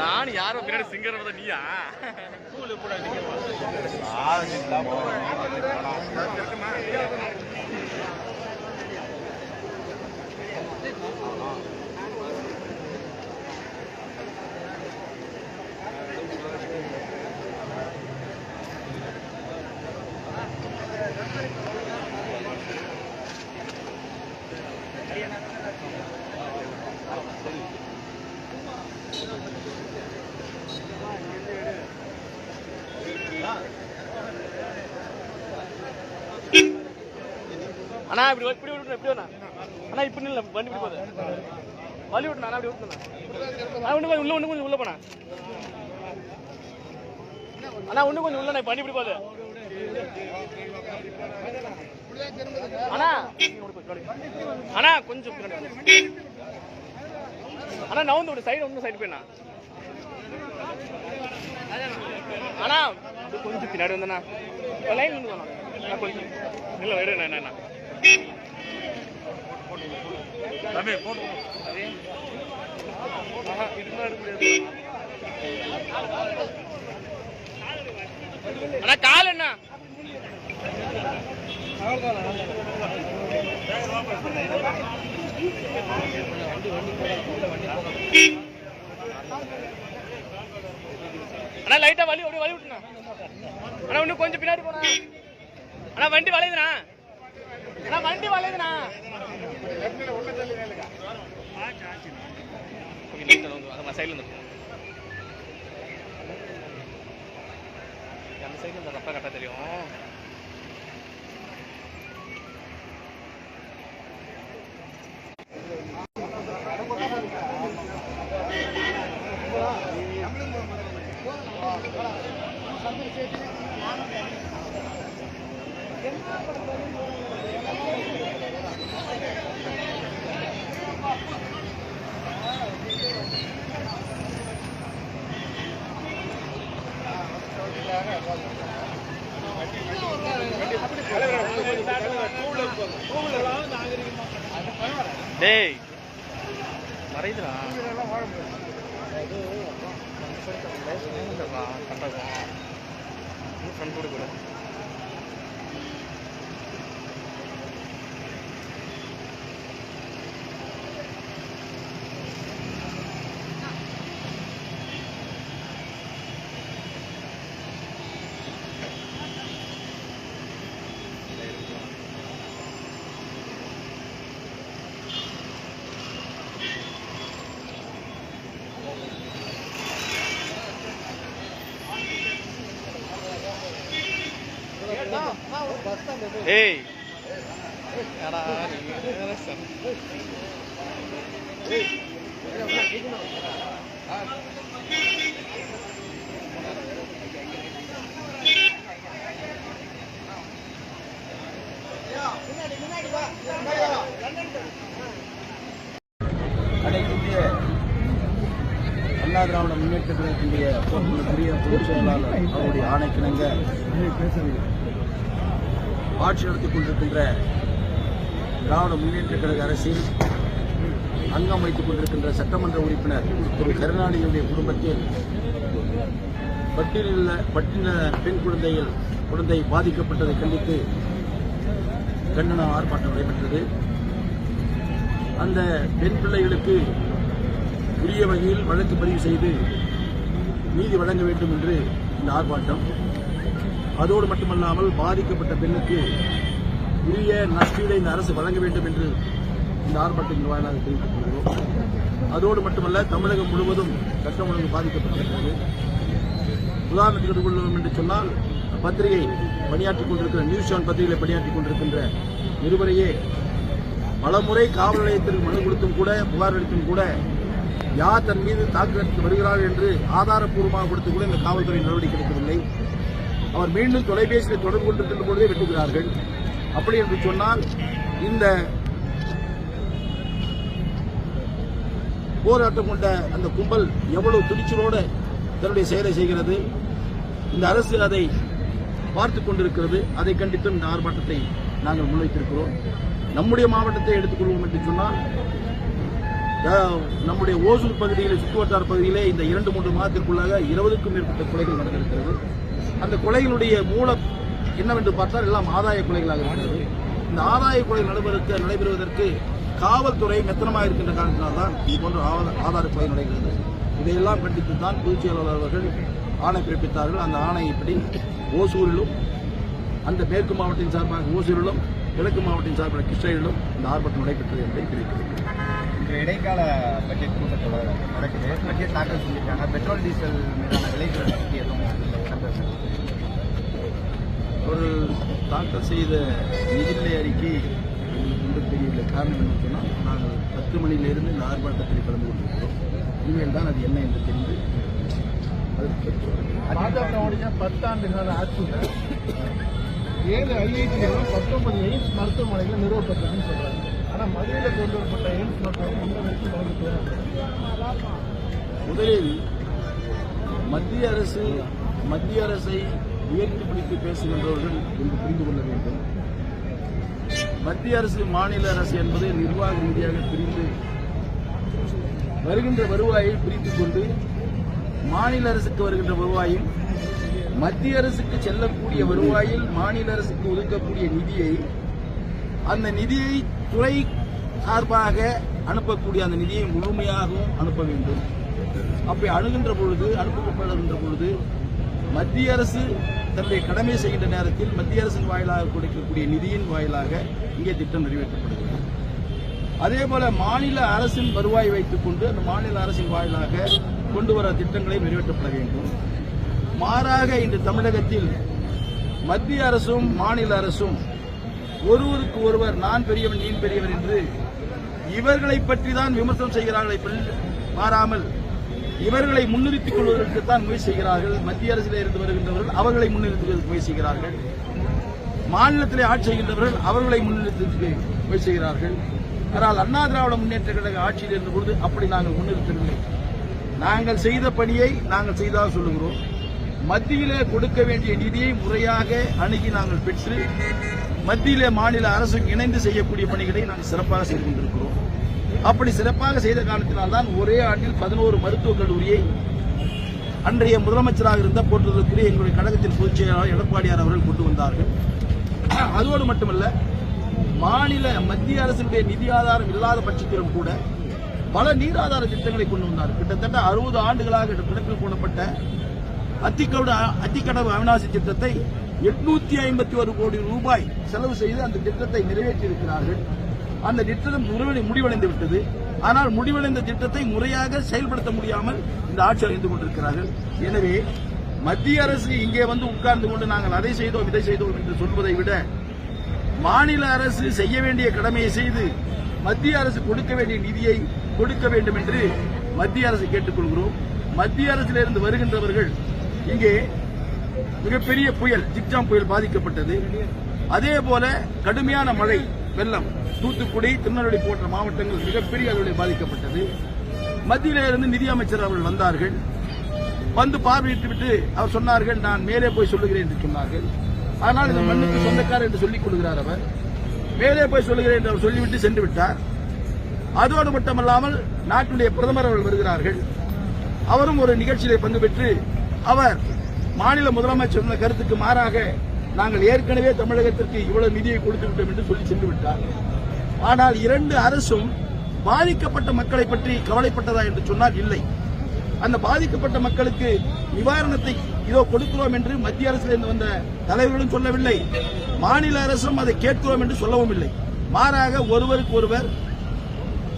நான் யாரும் பின்னாடி சிங்கர் நீயா அண்ணா இப்படி இப்படி விட்டுறேன் எப்படி வேணா அண்ணா இப்படி இல்லை வண்டி இப்படி போகுது வழி விட்டுனா அண்ணா அப்படி விட்டுனா ஒன்று கொஞ்சம் ஒன்று கொஞ்சம் உள்ள போனா அண்ணா ஒன்று கொஞ்சம் உள்ள வண்டி இப்படி போகுது அண்ணா அண்ணா கொஞ்சம் அண்ணா நவுந்து ஒரு சைடு ஒன்று சைடு போயிண்ணா அண்ணா கொஞ்சம் பின்னாடி வந்தண்ணா லைன் வந்து அண்ணா கொஞ்சம் இல்லை வேறு என்ன தம்பி போட்டு அண்ணா கால் என்ன அண்ணா லைட்டா வலி அப்படியே வலி விட்டுனா அண்ணா இன்னும் கொஞ்சம் பின்னாடி போனா அண்ணா வண்டி வளையுதுண்ணா அண்ணா வண்டி வளையுதுண்ணா சைட்ல இருந்து அந்த சைட்ல இந்த ரப்பா கரெக்டாக தெரியும் டேய் மறையுதுடா ஃப்ரண்ட் கூட கூட ஏய் யாரா அனைத்து அண்ணா திராவிட முன்னேற்ற கழகத்தினுடைய புதிய பொதுச் செயலாளர் அவருடைய ஆணைக்கிணங்க ஆட்சி நடத்திக் கொண்டிருக்கின்ற திராவிட முன்னேற்ற கழக அரசில் அங்கம் வைத்துக் கொண்டிருக்கின்ற சட்டமன்ற உறுப்பினர் திரு கருணாநிதியுடைய குடும்பத்தில் பட்டியல பெண் குழந்தை பாதிக்கப்பட்டதை கண்டித்து கண்டன ஆர்ப்பாட்டம் நடைபெற்றது. அந்த பெண் பிள்ளைகளுக்கு உரிய வகையில் வழக்கு பதிவு செய்து நீதி வழங்க வேண்டும் என்று இந்த ஆர்ப்பாட்டம். அதோடு மட்டுமல்லாமல் பாதிக்கப்பட்ட பெண்ணுக்கு உரிய நஷ்டீடை இந்த அரசு வழங்க வேண்டும் என்று இந்த ஆர்ப்பாட்டத்தின் வாயிலாக தெரிவித்துக் கொள்கிறோம். அதோடு மட்டுமல்ல, தமிழகம் முழுவதும் சட்டம் ஒழுங்கு பாதிக்கப்பட்டிருக்கிறது. உதாரணத்துக்கு எடுத்துக்கொள்வோம் என்று சொன்னால், பத்திரிகை பணியாற்றிக் கொண்டிருக்கிற நியூஸ் 7 பத்திரிகைகளை பணியாற்றிக் கொண்டிருக்கின்ற இருவரையே பலமுறை காவல் நிலையத்திற்கு மனு கொடுத்தும் கூட, புகார் அளித்தும் கூட, யார் தன் மீது தாக்குதலுக்கு வருகிறார்கள் என்று ஆதாரப்பூர்வமாக கொடுத்து கூட இந்த காவல்துறை நடவடிக்கை எடுக்கவில்லை. அவர் மீண்டும் தொலைபேசியில் தொடர்பு கொண்டிருக்கின்ற பொழுதே வெட்டுகிறார்கள். அப்படி என்று சொன்னால், இந்த போராட்டம் கொண்ட அந்த கும்பல் எவ்வளவு துணிச்சலோடு தன்னுடைய செயலை செய்கிறது. இந்த அரசு அதை பார்த்துக் கொண்டிருக்கிறது. அதை கண்டித்தும் இந்த ஆர்ப்பாட்டத்தை நாங்கள் முன்வைத்திருக்கிறோம். நம்முடைய மாவட்டத்தை எடுத்துக்கொள்வோம் என்று சொன்னால், நம்முடைய ஓசூர் பகுதியில், சுற்றுவட்டார பகுதியிலே இந்த 2-3 மாதத்திற்குள்ளாக 20க்கும் மேற்பட்ட கொலைகள் நடந்திருக்கிறது. அந்த கொலைகளுடைய மூலம் என்னவென்று பார்த்தால் எல்லாம் ஆதாய கொலைகளாக இருக்கிறது. இந்த ஆதாய கொலை நடைபெறுவதற்கு காவல்துறை மெத்தனமாக இருக்கின்ற காரணத்தினால்தான் இது போன்ற ஆதார கொலை நடைபெறுகிறது. இதையெல்லாம் கண்டித்து தான் பொதுச் செயலாளர் அவர்கள் ஆணை பிறப்பித்தார்கள். அந்த ஆணையப்படி ஓசூரிலும், அந்த மேற்கு மாவட்டத்தின் சார்பாக ஓசூரிலும், கிழக்கு மாவட்டத்தின் சார்பாக கிருஷ்ணகிரியிலும் இந்த ஆர்ப்பாட்டம் நடைபெற்றது என்பதை தெரிவிக்கிறது. இன்று இடைக்கால பட்ஜெட் கூட்டத்தொடர் நடக்குது. பட்ஜெட் தாக்கல் செஞ்சிருக்காங்க. பெட்ரோல் டீசல் மீதான விலைகள் பற்றி எதுவும் ஒரு தாக்கல் செய்த நிதிநிலை அறிக்கை ஒன்று தெரியவில்லை. காரணம் என்னன்னு சொன்னால், நாங்கள் 10 மணியிலிருந்து இந்த ஆர்ப்பாட்டத்தில் கலந்து கொண்டிருக்கிறோம். இனிமேல் தான் அது என்ன என்று தெரிந்து பாஜகவுடைய 10 ஆண்டு கால ஆட்சியில் 7 ஐஐடிகளும் 19 எய்ம்ஸ் மருத்துவமனைகள் நிறுவப்பட்டதுன்னு சொல்றாங்க. ஆனால் மதுரையில் கொண்டு வரப்பட்ட எய்ம்ஸ் மருத்துவமனை இந்த வரைக்கும் வழங்கப்படும். முதலில் மத்திய அரசை உயர்த்தி பிடித்து பேசுகின்றவர்கள் என்று புரிந்து கொள்ள வேண்டும். மத்திய அரசு, மாநில அரசு என்பது நிர்வாக ரீதியாக பிரிந்து வருகின்ற வருவாயை பிரித்துக் கொண்டு, மாநில அரசுக்கு வருகின்ற வருவாயும், மத்திய அரசுக்கு செல்லக்கூடிய வருவாயில் மாநில அரசுக்கு ஒதுக்கக்கூடிய நிதியை, அந்த நிதியை துறை சார்பாக அனுப்பக்கூடிய அந்த நிதியை முழுமையாகவும் அனுப்ப வேண்டும். அப்படி அனுப்பப்படுகின்ற பொழுது மத்திய அரசு தன்னுடைய கடமை செய்கின்ற நேரத்தில் மத்திய அரசின் வாயிலாக கொடுக்கக்கூடிய நிதியின் வாயிலாக இங்கே திட்டம் நிறைவேற்றப்படுகிறது. அதேபோல மாநில அரசின் வருவாய் வைத்துக் கொண்டு அந்த மாநில அரசின் வாயிலாக கொண்டு வர திட்டங்களை நிறைவேற்றப்பட வேண்டும். மாறாக இன்று தமிழகத்தில் மத்திய அரசும் மாநில அரசும் ஒருவருக்கு ஒருவர் நான் பெரியவன் நீ பெரியவர் என்று இவர்களை பற்றி தான் விமர்சனம் செய்கிறார்கள். மாறாமல் இவர்களை முன்னிறுத்திக் கொள்வதற்குத்தான் முயற்சி செய்கிறார்கள். மத்திய அரசில் இருந்து வருகின்றவர்கள் அவர்களை முன்னிறுத்துவதற்கு முயற்சி செய்கிறார்கள். மாநிலத்திலே ஆட்சி செய்கின்றவர்கள் அவர்களை முன்னிறுத்த முயற்சி செய்கிறார்கள். ஆனால் அண்ணா திராவிட முன்னேற்ற கழக ஆட்சியில் இருந்தபோது அப்படி நாங்கள் முன்னிறுத்தவில்லை. நாங்கள் செய்த பணியை நாங்கள் செய்தாக சொல்லுகிறோம். மத்தியிலே கொடுக்க வேண்டிய நிதியை முறையாக அணுகி நாங்கள் பெற்று மத்தியிலே மாநில அரசும் இணைந்து செய்யக்கூடிய பணிகளை நாங்கள் சிறப்பாக செய்து கொண்டிருக்கிறோம். அப்படி சிறப்பாக செய்த காரணத்தினால்தான் ஒரே ஆண்டில் 11 மருத்துவக் கல்லூரியை அன்றைய முதலமைச்சராக இருந்த போன்றதற்குரிய எங்களுடைய கழகத்தின் பொதுச் செயலாளர் எடப்பாடியார் அவர்கள் கொண்டு வந்தார்கள். அதோடு மட்டுமல்ல, மத்திய அரசினுடைய நிதி ஆதாரம் இல்லாத பட்சத்திலும் கூட பல நீராதார திட்டங்களை கொண்டு வந்தார். கிட்டத்தட்ட 60 ஆண்டுகளாக கிடப்பில் போடப்பட்ட அத்திக்கடவு அவிநாசி திட்டத்தை 851 கோடி ரூபாய் செலவு செய்து அந்த திட்டத்தை நிறைவேற்றியிருக்கிறார்கள். அந்த திட்டம் முடிவடைந்து விட்டது. ஆனால் முடிவடைந்த திட்டத்தை முறையாக செயல்படுத்த முடியாமல் இந்த ஆட்சி அடைந்து கொண்டிருக்கிறார்கள். எனவே மத்திய அரசு இங்கே வந்து உட்கார்ந்து கொண்டு நாங்கள் அதை செய்தோம் இதை செய்தோம் என்று சொல்வதை விட மாநில அரசு செய்ய வேண்டிய கடமையை செய்து மத்திய அரசு கொடுக்க வேண்டிய நிதியை கொடுக்க வேண்டும் என்று மத்திய அரசு கேட்டுக்கொள்கிறோம். மத்திய அரசிலிருந்து வருகின்றவர்கள் இங்கே மிகப்பெரிய புயல், ஜிக்ஜாம் புயல் பாதிக்கப்பட்டது. அதே போல கடுமையான மழை, வெள்ளம், தூத்துக்குடி, திருநெல்வேலி போன்ற மாவட்டங்கள் மிகப்பெரிய அளவில் பாதிக்கப்பட்டது. மத்தியிலே இருந்து நிதியமைச்சர் அவர்கள் வந்தார்கள். வந்து பார்வையிட்டுவிட்டு அவர் சொன்னார்கள், நான் மேலே போய் சொல்லுகிறேன் என்று சொன்னார்கள். ஆனால் இந்த மண்ணுக்கு சொந்தக்காரர் என்று சொல்லிக் கொள்கிறார் அவர். மேலே போய் சொல்லுகிறேன் என்று அவர் சொல்லிவிட்டு சென்று விட்டார். அதோடு மட்டுமல்லாமல் நாட்டினுடைய பிரதமர் அவர்கள் வருகிறார்கள். அவரும் ஒரு நிகழ்ச்சியிலே பங்கு பெற்று அவர் மாநில முதலமைச்சர் சொன்ன கருத்துக்கு மாறாக நாங்கள் ஏற்கனவே தமிழகத்திற்கு இவ்வளவு நிதியை கொடுத்து விட்டோம் என்று சொல்லி சென்று விட்டார். ஆனால் 2 அரசும் பாதிக்கப்பட்ட மக்களை பற்றி கவலைப்பட்டதா என்று சொன்னால் இல்லை. அந்த பாதிக்கப்பட்ட மக்களுக்கு நிவாரணத்தை இதோ கொடுக்கிறோம் என்று மத்திய அரசிலிருந்து வந்த தலைவர்களும் சொல்லவில்லை. மாநில அரசும் அதை கேட்கிறோம் என்று சொல்லவும் இல்லை. மாறாக ஒருவருக்கு ஒருவர்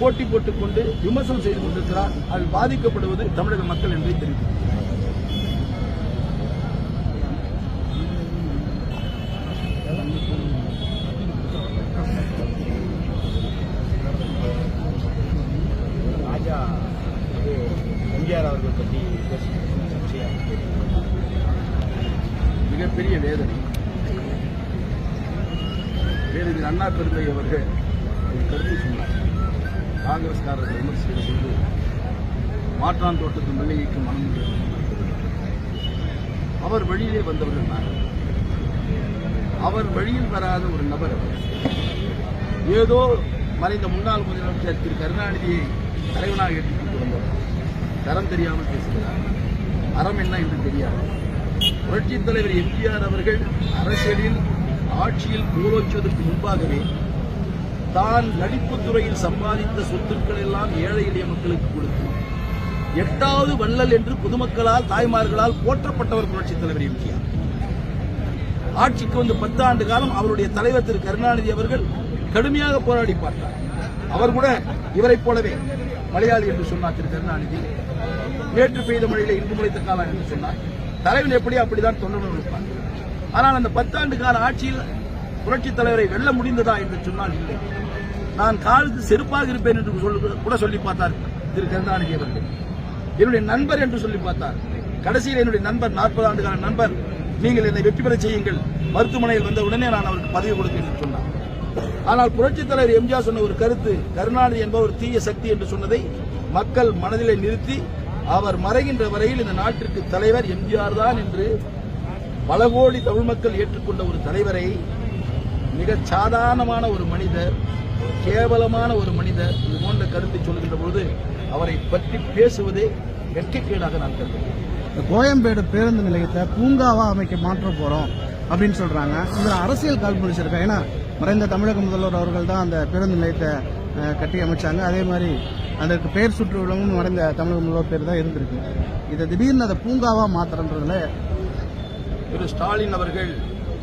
போட்டி போட்டுக் கொண்டு விமர்சனம் செய்து கொண்டிருக்கிறார். அதில் பாதிக்கப்படுவது தமிழக மக்கள் என்பதை தெரிவித்தார். எம்ஜிஆர் அவர்கள் பற்றி மிகப்பெரிய வேதனை. வேதனை. அண்ணா பெருமை அவர்கள் ஒரு கருத்து சொன்னார். காங்கிரஸ்காரர்கள் விமர்சிக்கிற போது மாற்றான் தோட்டத்தின் வெள்ளைக்கு மனம் அவர் வழியிலே வந்தவர்கள் நாங்கள். அவர் வழியில் வராத ஒரு நபர் ஏதோ மறைந்த முன்னாள் முதலமைச்சர் திரு கருணாநிதியை தலைவனாக ஏற்றுக்கொண்டு வந்தவர். தரம் தெரியாமல் பேசுகிறார். அறம் என்ன என்று தெரியாது. புரட்சித் தலைவர் எம்ஜிஆர் அவர்கள் அரசியலில் ஆட்சியில் கோலோச்சுவதற்கு முன்பாகவே தான் நடிப்புத் துறையில் சம்பாதித்த சொத்துக்கள் எல்லாம் ஏழை எளிய மக்களுக்கு கொடுத்து 8வது வள்ளல் என்று பொதுமக்களால் தாய்மார்களால் போற்றப்பட்டவர் புரட்சித் தலைவர் எம்ஜிஆர். ஆட்சிக்கு வந்து 10 ஆண்டு காலம் அவருடைய தலைவர் திரு கருணாநிதி அவர்கள் கடுமையாக போராடி பார்த்தார். அவர் கூட இவரைப் போலவே மலையாளி என்று சொன்னார் திரு கருணாநிதி. நேற்று பெய்த மழையிலே இன்று முளைத்த காலம் என்று சொன்னார். தலைவன் எப்படி அப்படிதான் தொண்டர்கள் இருப்பார். ஆனால் அந்த 10 ஆண்டு கால ஆட்சியில் புரட்சித் தலைவரை வெல்ல முடிந்ததா என்று சொன்னால் இல்லை. நான் காலுக்கு செருப்பாக இருப்பேன் என்று கூட சொல்லி பார்த்தார் திரு கருணாநிதி அவர்கள். என்னுடைய நண்பர் என்று சொல்லி பார்த்தார். கடைசியில் என்னுடைய நண்பர் 40 ஆண்டு கால நண்பர், நீங்கள் என்னை வெற்றி பெற செய்யுங்கள், மருத்துவமனையில் வந்த உடனே நான் அவருக்கு பதவி கொடுத்தேன் என்று சொன்னார். ஆனால் புரட்சித் தலைவர் எம்ஜிஆர் சொன்ன ஒரு கருத்து, கருணாநிதி என்பவர் தீய சக்தி என்று சொன்னதை மக்கள் மனதிலே நிறுத்தி அவர் மறைகின்ற வரையில் இந்த நாட்டிற்கு தலைவர் எம்ஜிஆர் தான் என்று பல கோடி தமிழ் மக்கள் ஏற்றுக்கொண்ட ஒரு தலைவரை மிக சாதாரணமான ஒரு மனிதர், கேவலமான ஒரு மனிதர் இது போன்ற கருத்தை சொல்கின்ற பொழுது அவரை பற்றி பேசுவதே வெட்கக்கேடாக நான் கருதுகிறேன். இந்த கோயம்பேடு பேருந்து நிலையத்தை பூங்காவா அமைக்க மாற்ற போறோம் அப்படின்னு சொல்றாங்க. இதுல அரசியல் கால் பிடிச்சிருக்காங்க. ஏன்னா மறைந்த தமிழக முதல்வர் அவர்கள் தான் அந்த பேருந்து நிலையத்தை கட்டி அமைச்சாங்க. அதே மாதிரி அதற்கு பெயர் சுற்று விழாவும் மறைந்த தமிழக முதல்வர் பேர் தான் இருந்திருக்கு. இதை திடீர்னு அதை பூங்காவா மாத்திரன்றதுல திரு ஸ்டாலின் அவர்கள்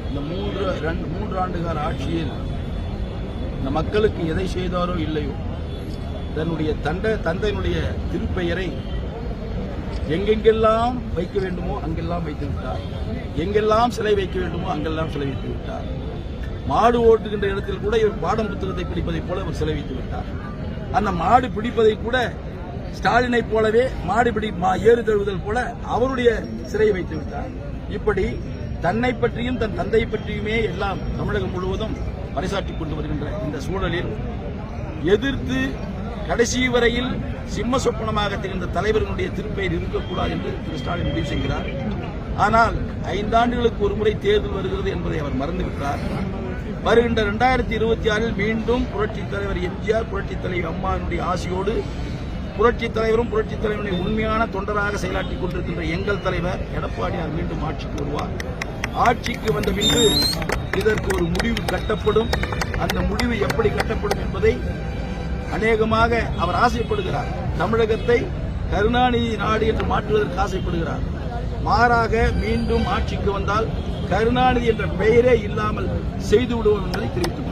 இந்த 3 ஆண்டுகால ஆட்சியில் இந்த மக்களுக்கு எதை செய்தாரோ இல்லையோ தன்னுடைய தந்தையினுடைய திருப்பெயரை எங்கெங்கெல்லாம் வைக்க வேண்டுமோ அங்கெல்லாம் வைத்து விட்டார். எங்கெல்லாம் சிலை வைக்க வேண்டுமோ அங்கெல்லாம் சிலை வைத்து விட்டார். மாடு ஓட்டுகின்ற இடத்தில் கூட இவர் பாடம் புத்தகத்தை பிடிப்பதை போல ஒரு சிலை வைத்து விட்டார். அந்த மாடு பிடிப்பதை கூட ஸ்டாலினை போலவே ஏறு தழுவுதல் போல அவருடைய சிலையை வைத்து விட்டார். இப்படி தன்னை பற்றியும் தன் தந்தை பற்றியுமே எல்லாம் தமிழகம் முழுவதும் பறைசாற்றிக் கொண்டு வருகின்ற இந்த சூழலில் எதிர்த்து கடைசி வரையில் சிம்ம சொப்பனமாக திகழ்ந்த தலைவர்களுடைய திருப்பெயர் இருக்கக்கூடாது என்று திரு ஸ்டாலின் முடிவு செய்கிறார். ஆனால் 5 ஆண்டுகளுக்கு ஒரு முறை தேர்தல் வருகிறது என்பதை அவர் மறந்துவிட்டார். வருகின்ற 2026 மீண்டும் புரட்சித் தலைவர் எம்ஜிஆர், புரட்சித் தலைவர் அம்மாவினுடைய ஆசியோடு புரட்சித் தலைவரும் புரட்சித் தலைவருடைய உண்மையான தொண்டராக செயலாற்றிக் கொண்டிருக்கின்ற எங்கள் தலைவர் எடப்பாடியார் மீண்டும் ஆட்சிக்கு வருவார். ஆட்சிக்கு வந்த பின்பு இதற்கு ஒரு முடிவு கட்டப்படும். அந்த முடிவு எப்படி கட்டப்படும் என்பதை அநேகமாக அவர் ஆசைப்படுகிறார். தமிழகத்தை கருணாநிதி நாடு என்று மாற்றுவதற்கு ஆசைப்படுகிறார். மாறாக மீண்டும் ஆட்சிக்கு வந்தால் கருணாநிதி என்ற பெயரே இல்லாமல் செய்து விடுவோம் என்பதை தெரிவித்துக்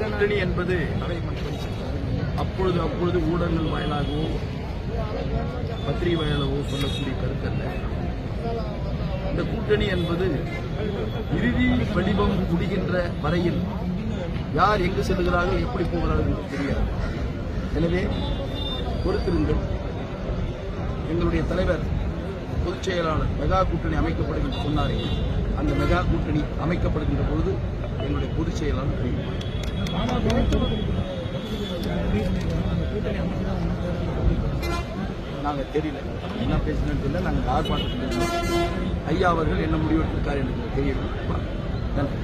கூட்டணி என்பது அப்பொழுது ஊடகங்கள் வாயிலாகவோ பத்திரிகை வாயிலாகவோ சொல்லக்கூடிய கருத்தல்ல. இந்த கூட்டணி என்பது இறுதி வடிவம் முடிகின்ற வரையில் யார் எங்கு செல்கிறார்கள், எப்படி போகிறார்கள் என்று தெரியாது. எனவே பொறுத்திருங்கள். எங்களுடைய தலைவர் பொதுச் செயலாளர் மெகா கூட்டணி அமைக்கப்படும் என்று சொன்னாரே, அந்த மெகா கூட்டணி அமைக்கப்படுகின்ற பொழுது எங்களுடைய பொதுச் செயலாளர் தெரிவிப்பார். நாங்கள் தெரியல என்ன பேசினது இல்லை. நாங்கள் ஆர்ப்பாட்டத்தில் ஐயா அவர்கள் என்ன முடிவெடுத்திருக்கார் என்று தெரியவில்லை. நன்றி.